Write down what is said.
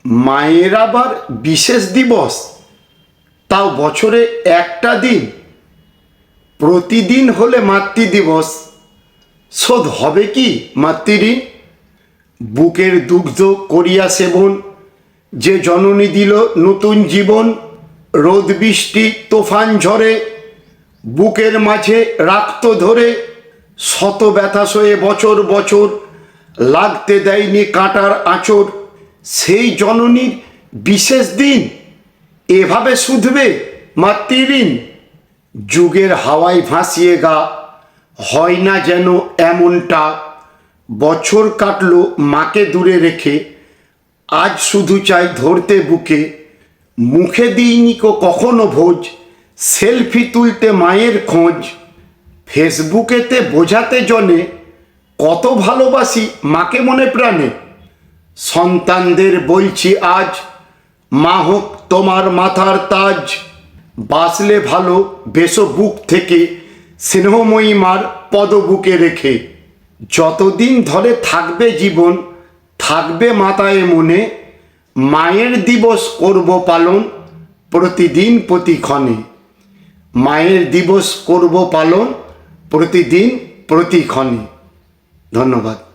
মায়ের আবার বিশেষ দিবস, তাও বছরে একটা দিন। প্রতিদিন হলে মাতৃদিবস, শোধ হবে কি মাতৃঋণ? বুকের দুগ্ধ করিয়া সেবন, যে জননী দিল নতুন জীবন। রোদ বৃষ্টি তোফান ঝড়ে বুকের মাঝে রাখত ধরে। শত ব্যথা সয়ে বছর বছর লাগতে দেয়নি কাঁটার আঁচড়। সেই জননীর বিশেষ দিন এভাবে শুধবে মাতৃঋণ। যুগের হাওয়ায় ভাসিয়ে গা, হয় না যেন এমনটা। বছর কাটলো মাকে দূরে রেখে, আজ শুধু চাই ধরতে বুকে। মুখে দিইনি কখনো ভোজ, সেলফি তুলতে মায়ের খোঁজ। ফেসবুকেতে বোঝাতে জনে কত ভালোবাসি মাকে মনে প্রাণে। সন্তানদের বলছি আজ, মা হোক তোমার মাথার তাজ। বাঁচলে ভালো বেসো বুক থেকে, স্নেহময়ী মার পদ বুকে রেখে। যতদিন ধরে থাকবে জীবন, থাকবে মাতায় মনে। মায়ের দিবস করব পালন প্রতিদিন প্রতিক্ষণে। মায়ের দিবস করব পালন প্রতিদিন প্রতিক্ষণে। ধন্যবাদ।